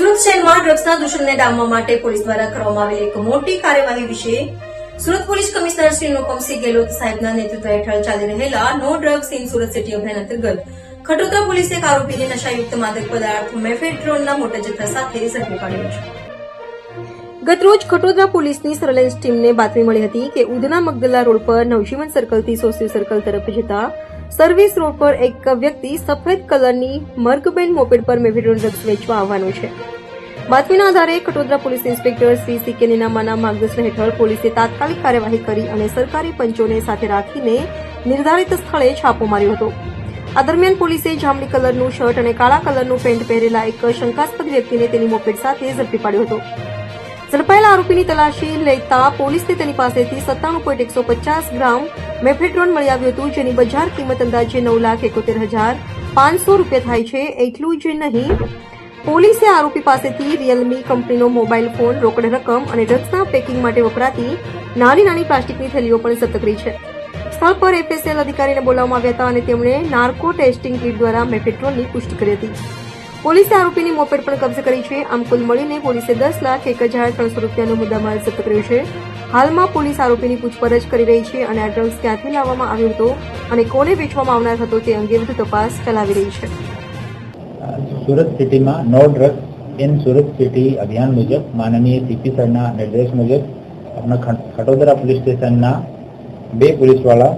સુરત શહેરમાં ડ્રગ્સના દૂષણને ડામવા માટે પોલીસ દ્વારા કરવામાં આવેલી એક મોટી કાર્યવાહી વિશે સુરત પોલીસ કમિશનર શ્રી અનુપમસિંહ ગેહલોત સાહેબના નેતૃત્વ હેઠળ ચાલી રહેલા no drugs in Surat city અભિયાન અંતર્ગત ખટોદરા પોલીસે એક આરોપીને નશાયુક્ત માદક પદાર્થ મેફેડ્રોનના મોટા જથ્થા સાથે ઝડપી પાડ્યો છે. ગતરોજ ખટોદરા પોલીસની સર્વેલન્સ ટીમને બાતમી મળી હતી કે ઉધના મગદલા રોડ પર નવજીવન સર્કલથી સોસિયો સર્કલ તરફ જતા સર્વિસ રોડ પર એક વ્યક્તિ સફેદ કલરની મર્ગબેન મોપેડ પર મેફેડ્રોન ડ્રગ્સ વેચવા આવવાનો છે. બાતમીના આધારે Khatodara police inspector Shri C કે નીનામાના માર્ગદર્શન હેઠળ પોલીસે તાત્કાલિક કાર્યવાહી કરી અને સરકારી પંચોને સાથે રાખીને નિર્ધારિત સ્થળે છાપો માર્યો હતો. આ દરમિયાન પોલીસે જાંબલી કલરનું શર્ટ અને કાળા કલરનું પેન્ટ પહેરેલા એક શંકાસ્પદ વ્યક્તિને તેની મોપેડ સાથે ઝડપી પાડ્યો હતો. ઝડપાયેલા આરોપીની તલાશી લેતા પોલીસને તેની પાસેથી 97.150 ગ્રામ મેફેડ્રોન મળી આવ્યું હતું, જેની બજાર કિંમત અંદાજે 9,71,500 રૂપિયા થાય છે. એટલું જ નહીં, પોલીસે આરોપી પાસેથી રિયલમી કંપનીનો મોબાઈલ ફોન, રોકડ રકમ અને ડ્રગ્સના પેકિંગ માટે વપરાતી નાની નાની પ્લાસ્ટિકની થેલીઓ પણ જપ્ત કરી છે. સ્થળ પર એફએસએલ અધિકારીને બોલાવવામાં આવ્યા હતા અને તેમણે નાર્કો ટેસ્ટિંગ કીટ દ્વારા મેફેડ્રોનની પુષ્ટિ કરી હતી. પોલીસે આરોપીની મોપેડ પણ કબજે કરી છે. આમ કુલ મળીને પોલીસે 10,01,300 રૂપિયાનો મુદ્દામાલ જપ્ત કર્યો છે. હાલમાં પોલીસ આરોપીની પૂછપરછ કરી રહી છે અને આ ડ્રગ્સ ક્યાંથી લાવવામાં આવ્યો હતો અને કોને વેચવામાં આવનાર હતો તે અંગે વધુ તપાસ ચલાવી રહી છે. સુરત સિટીમાં no drugs in Surat city અભિયાન મુજબ માનનીય સીપી સરના નિર્દેશ મુજબ આપણા ખટોદરા પોલીસ સ્ટેશનના બે પોલીસવાળા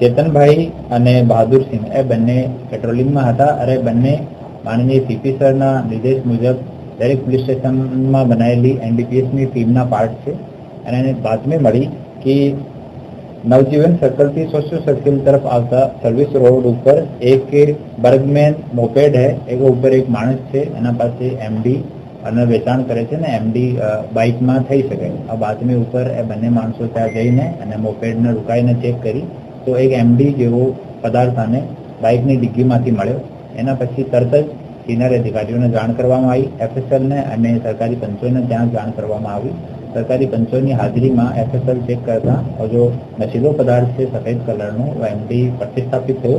ચેતનભાઈ અને બહાદુરસિંહ એ બંને પેટ્રોલિંગમાં હતા અને બંને માનનીય સીપી સરના નિર્દેશ મુજબ દરેક પોલીસ સ્ટેશનમાં બનાવેલી એનડીપીએસની ટીમના પાર્ટ છે અને એને બાતમી મળી કે નવજીવન સર્કલથી સોશિયો સર્કલ તરફ આવતા સર્વિસ રોડ ઉપર એક બર્ગમેન મોપેડ है एक ઉપર એક માણસ છે, એના પાસે એમડી અને વેચાણ કરે છે ને એમડી બાઇકમાં થઈ શકે. આ બાતમી ઉપર એ બંને માણસો ત્યાં જઈને અને મોપેડને રોકાઈને ચેક કરી તો એક એમડી જેવો પદાર્થ આને બાઇકની ડિગ્ગીમાંથી મળ્યો. એના પછી તરત જ સિનિયર અધિકારીઓને જાણ કરવામાં આવી, એફએસએલને અને સરકારી પંચોને ત્યાં જાણ કરવામાં આવી. સરકારી પંચોની હાજરીમાં એફએસએલ ચેક કરતા જો નશીલો પદાર્થ છે સફેદ કલરનો એમડી પ્રતિસ્થાપિત થયો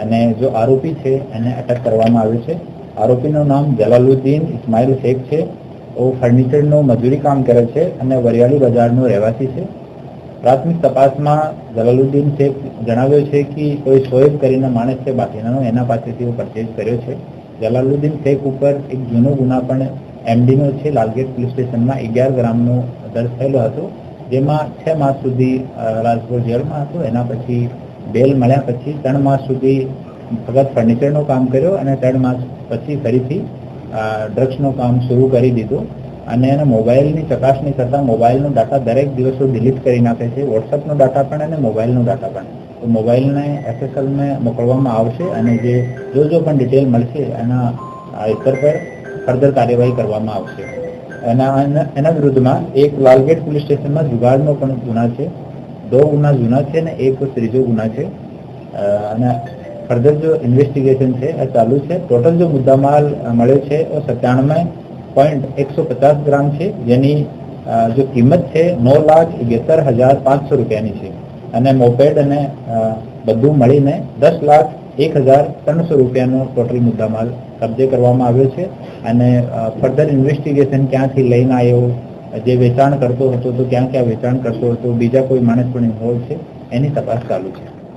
અને જો આરોપી છે એને અટક કરવામાં આવ્યો છે. આરોપીનું નામ જલાલુદ્દીન ઇસ્માઇલ શેખ છે. वो ફર્નિચરનું મજૂરી કામ કરે છે અને વરિયાળી બજારનો રહેવાસી છે. પ્રાથમિક તપાસમાં જલાલુદ્દીન શેખ જણાવ્યો છે કે કોઈ શોએબ કરીને માણસ છે બાકીનાનો એના પાસેથી પરચેઝ કર્યો છે. જલાલુદ્દીન શેખ ઉપર એક જૂનો ગુના પણ એમડીનો છે. લાલગેટ પોલીસ સ્ટેશનમાં 11 ગ્રામનો દર્જ થયેલો હતો, જેમાં 6 માસ સુધી રાજપુર જેલમાં હતો. એના પછી બેલ મળ્યા પછી 3 માસ સુધી ફક્ત ફર્નિચરનું કામ કર્યો અને 3 માસ પછી ફરીથી ડ્રગ્સનું કામ શરૂ કરી દીધું અને એના મોબાઈલની ચકાસણી કરતા મોબાઈલનો ડાટા દરેક દિવસો ડિલીટ કરી નાખે છે, વોટ્સઅપનો ડાટા પણ અને મોબાઈલનો ડાટા પણ. તો મોબાઈલને એફએસએલને મોકલવામાં આવશે અને જે જો પણ ડિટેલ મળશે એના સ્તર પર ફર્ધર કાર્યવાહી કરવામાં આવશે. એના વિરુદ્ધમાં એક લાલગેટ પોલીસ સ્ટેશનમાં જુગારનો પણ ગુના છે. 2 ગુના જૂના છે અને એક ત્રીજો ગુના છે અને ફર્ધર જો ઇન્વેસ્ટિગેશન છે એ ચાલુ છે. ટોટલ જો મુદ્દામાલ મળ્યો છે એ 97.150 ગ્રામ છે, જેની જો કિંમત છે 9,71,500 રૂપિયાની છે અને મોપેડ અને બધું મળીને 10,01,300 રૂપિયાનો ટોટલ મુદ્દામાલ કબજે કરવામાં આવ્યો છે અને ફર્ધર ઇન્વેસ્ટિગેશન ક્યાંથી લઈને આવ્યો, જે વેચાણ કરતો હતો તો ક્યાં વેચાણ કરતો હતો, બીજા કોઈ માણસ પણ ઇન્વોલ્વ છે, એની તપાસ ચાલુ છે.